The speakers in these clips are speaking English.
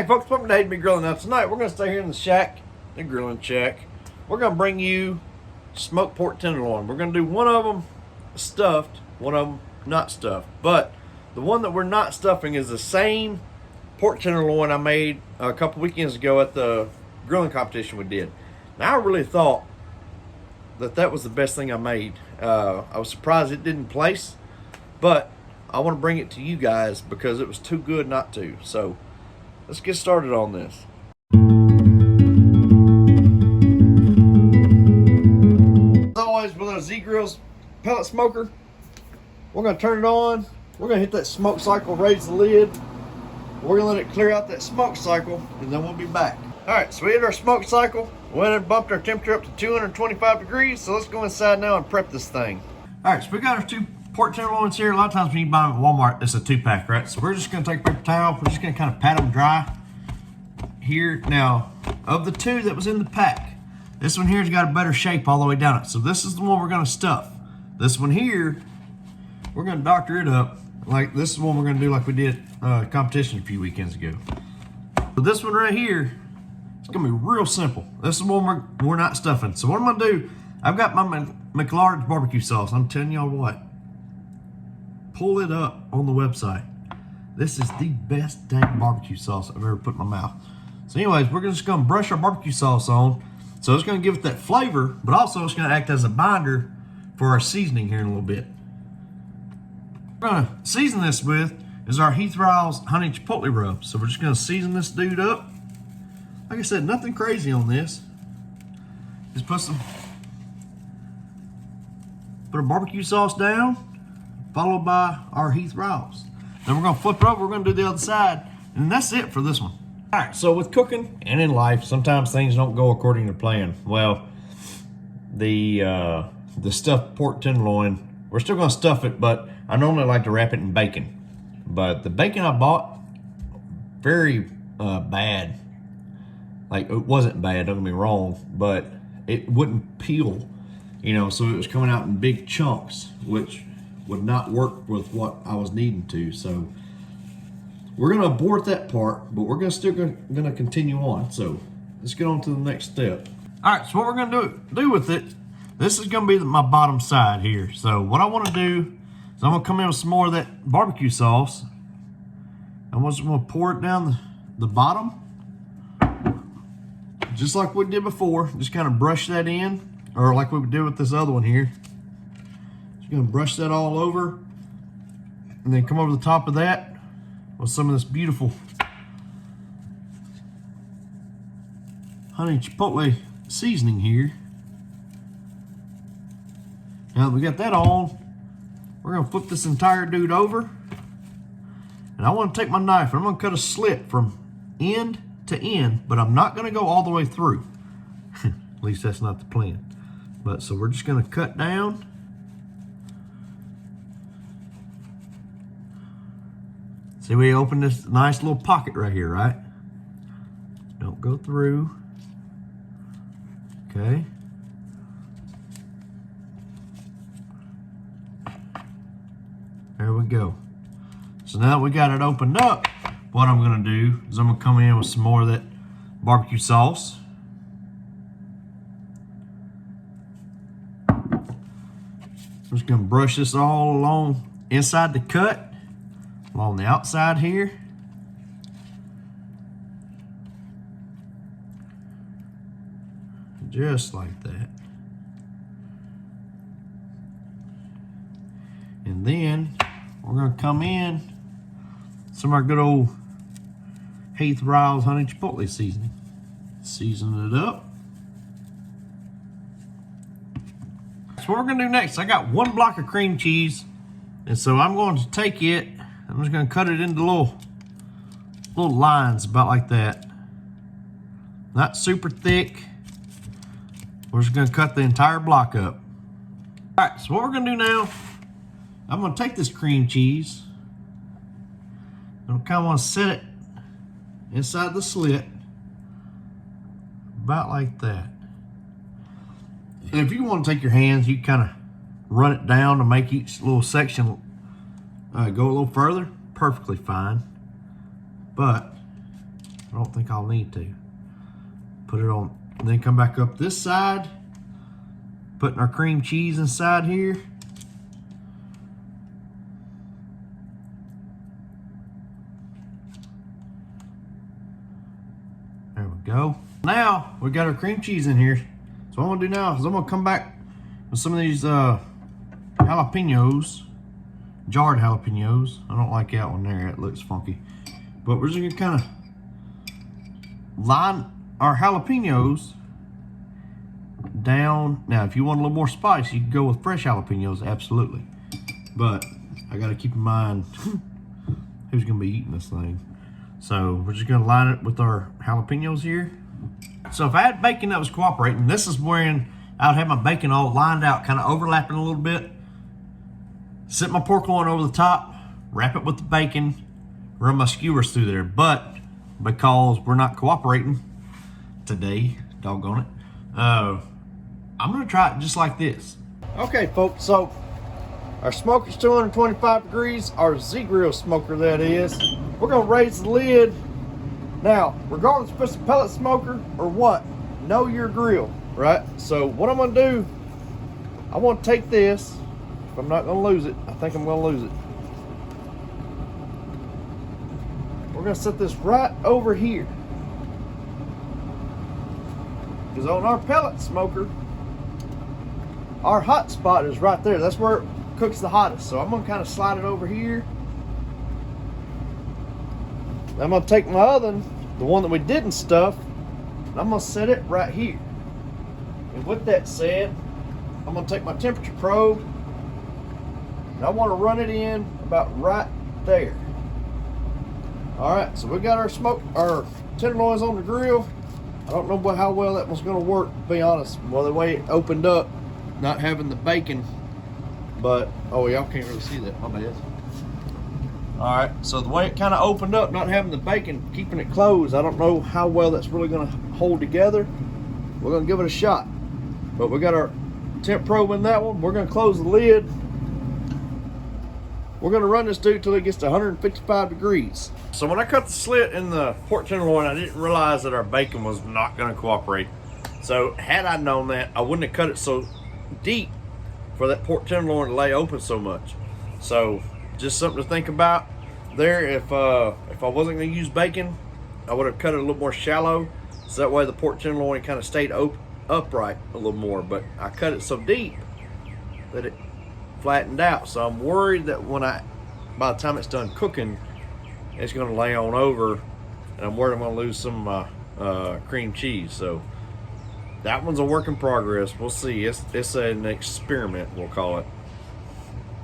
Hey folks, welcome to Hate Me Grilling. Now tonight we're going to stay here in the shack, the grilling shack. We're going to bring you smoked pork tenderloin. We're going to do one of them stuffed, one of them not stuffed. But the one that we're not stuffing is the same pork tenderloin I made a couple weekends ago at the grilling competition we did. Now I really thought that was the best thing I made. I was surprised it didn't place, but I want to bring it to you guys because it was too good not to. So let's get started on this. As always, with our Z-Grills pellet smoker, we're going to turn it on. We're going to hit that smoke cycle, raise the lid. We're going to let it clear out that smoke cycle, and then we'll be back. All right, so we hit our smoke cycle. We went and bumped our temperature up to 225 degrees. So let's go inside now and prep this thing. All right, so we got our two pork tenderloins here. A lot of times when you buy them at Walmart, it's a 2-pack, right? So we're just going to take a paper towel. We're just going to kind of pat them dry here. Now, of the two that was in the pack, this one here has got a better shape all the way down it. So this is the one we're going to stuff. This one here, we're going to doctor it up. Like this is one we're going to do like we did competition a few weekends ago. So this one right here, it's going to be real simple. This is the one we're not stuffing. So what I'm going to do, I've got my McLaurin's barbecue sauce. I'm telling y'all what, pull it up on the website. This is the best dang barbecue sauce I've ever put in my mouth. So anyways, we're just going to brush our barbecue sauce on. So it's going to give it that flavor, but also it's going to act as a binder for our seasoning here in a little bit. What we're going to season this with is our Heath Riles honey chipotle rub. So we're just going to season this dude up. Like I said, nothing crazy on this. Just put a barbecue sauce down, followed by our Heath Riles. Then we're going to flip it over. We're going to do the other side, and that's it for this one. All right, so with cooking and in life, sometimes things don't go according to plan. Well, the stuffed pork tenderloin, we're still going to stuff it, but I normally like to wrap it in bacon. But the bacon I bought, very bad. Like, it wasn't bad, don't get me wrong, but it wouldn't peel, you know, so it was coming out in big chunks, which would not work with what I was needing to. So we're going to abort that part, but we're still going to continue on. So let's get on to the next step. All right, so what we're going to do with it, this is going to be my bottom side here. So what I want to do is I'm going to come in with some more of that barbecue sauce. I'm just going to pour it down the bottom, just like we did before. Just kind of brush that in, or like we would do with this other one here. Just going to brush that all over, and then come over the top of that with some of this beautiful honey chipotle seasoning here. Now that we got that on, we're going to flip this entire dude over. And I want to take my knife and I'm going to cut a slit from end to end, but I'm not going to go all the way through. At least that's not the plan. But so we're just going to cut down. See, we open this nice little pocket right here, right? Don't go through. Okay. There we go. So now that we got it opened up, what I'm going to do is I'm going to come in with some more of that barbecue sauce. I'm just going to brush this all along inside the cut, along the outside here. Just like that. And then we're going to come in some of our good old Heath Riles honey chipotle seasoning. Season it up. So what we're going to do next, I got one block of cream cheese. And so I'm going to take it, I'm just going to cut it into little lines about like that. Not super thick. We're just going to cut the entire block up. All right, so what we're going to do now, I'm going to take this cream cheese. I kind of want to set it inside the slit, about like that. And if you want to take your hands, you kind of run it down to make each little section go a little further. Perfectly fine. But I don't think I'll need to. Put it on, and then come back up this side, putting our cream cheese inside here. There we go. Now we got our cream cheese in here. So what I'm gonna do now is I'm gonna come back with some of these jalapenos, jarred jalapenos. I don't like that one there, it looks funky. But we're just gonna kind of line our jalapenos down. Now, if you want a little more spice, you can go with fresh jalapenos, absolutely. But I gotta keep in mind who's gonna be eating this thing. So we're just gonna line it with our jalapenos here. So if I had bacon that was cooperating, this is when I would have my bacon all lined out, kind of overlapping a little bit. Sit my pork loin over the top, wrap it with the bacon, run my skewers through there. But because we're not cooperating today, doggone it, I'm gonna try it just like this. Okay, folks, so our smoker's 225 degrees, our Z-Grill smoker that is. We're gonna raise the lid. Now, regardless if it's a pellet smoker or what, know your grill, right? So what I'm gonna do, I wanna take this, if I'm not gonna lose it, I think I'm gonna lose it. We're gonna set this right over here. Because on our pellet smoker, our hot spot is right there. That's where it cooks the hottest. So I'm gonna kind of slide it over here. I'm gonna take my oven, the one that we didn't stuff, and I'm gonna set it right here. And with that said, I'm gonna take my temperature probe, and I wanna run it in about right there. All right, so we got our tenderloins on the grill. I don't know how well that was gonna work, to be honest. Well, the way it opened up, not having the bacon, but, oh, y'all can't really see that, my bad. All right, so the way it kind of opened up, not having the bacon, keeping it closed, I don't know how well that's really gonna hold together. We're gonna give it a shot. But we got our temp probe in that one. We're gonna close the lid. We're gonna run this dude till it gets to 155 degrees. So when I cut the slit in the pork tenderloin, I didn't realize that our bacon was not gonna cooperate. So had I known that, I wouldn't have cut it so deep for that pork tenderloin to lay open so much. So just something to think about there. If I wasn't gonna use bacon, I would have cut it a little more shallow, so that way the pork tenderloin kind of stayed upright a little more. But I cut it so deep that it flattened out. So I'm worried that by the time it's done cooking, it's gonna lay on over, and I'm worried I'm gonna lose some of my cream cheese. So that one's a work in progress. We'll see. It's an experiment, we'll call it.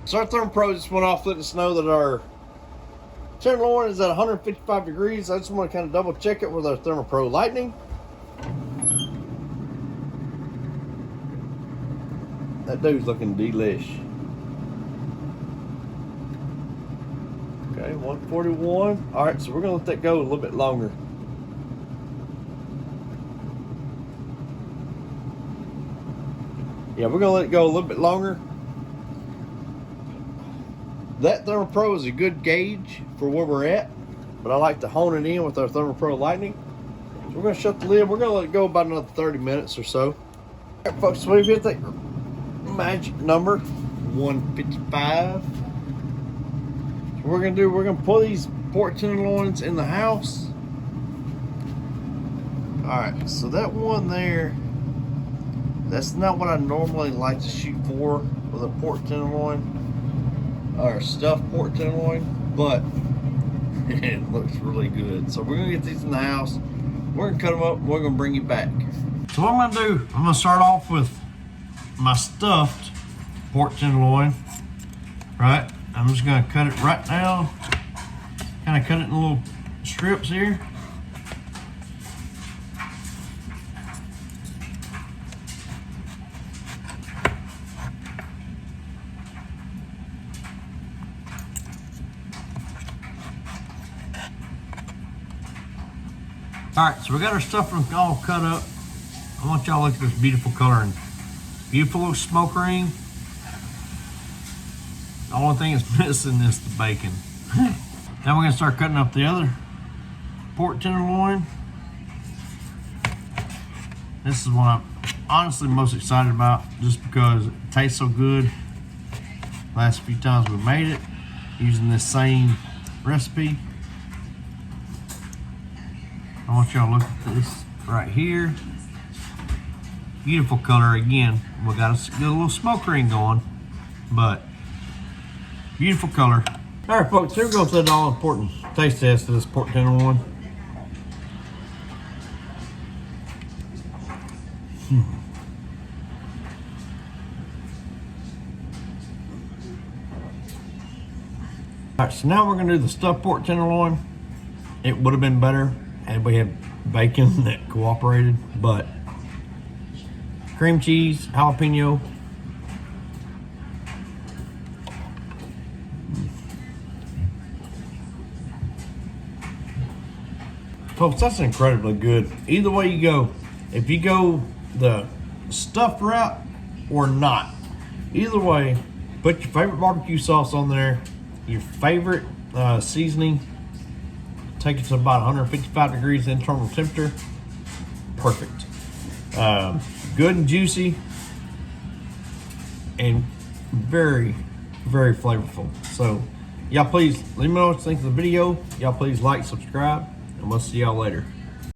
So our thermopro just went off letting us know that our tenderloin is at 155 degrees. I just want to kind of double check it with our thermopro lightning. That dude's looking delish. Okay, 141. All right, so we're gonna let that go a little bit longer. Yeah, we're gonna let it go a little bit longer. That ThermoPro is a good gauge for where we're at, but I like to hone it in with our ThermoPro Lightning. So we're gonna shut the lid. We're gonna let it go about another 30 minutes or so. All right, folks, so we've hit that magic number, 155. So we're gonna pull these pork tenderloins in the house. All right, so that one there, that's not what I normally like to shoot for with a pork tenderloin or stuffed pork tenderloin, but it looks really good. So we're gonna get these in the house. We're gonna cut them up and we're gonna bring you back. So what I'm gonna do, I'm gonna start off with my stuffed pork tenderloin, right? I'm just gonna cut it right now, kind of cut it in little strips here. All right, so we got our stuffing all cut up. I want y'all to look at this beautiful coloring. Beautiful little smoke ring. The only thing that's missing is the bacon. Now we're gonna start cutting up the other pork tenderloin. This is what I'm honestly most excited about, just because it tastes so good. Last few times we made it using this same recipe. I want y'all to look at this right here. Beautiful color again. We got a little smoke ring going, but beautiful color. All right, folks, here we go to the all-important taste test of this pork tenderloin. All right, so now we're gonna do the stuffed pork tenderloin. It would have been better had we had bacon that cooperated, but cream cheese, jalapeno. Folks, that's incredibly good. Either way you go, if you go the stuffed route or not, either way, put your favorite barbecue sauce on there, your favorite seasoning, take it to about 155 degrees internal temperature. Perfect. Good and juicy, and very, very flavorful. So, y'all please let me know what you think of the video. Y'all please like, subscribe, and we'll see y'all later.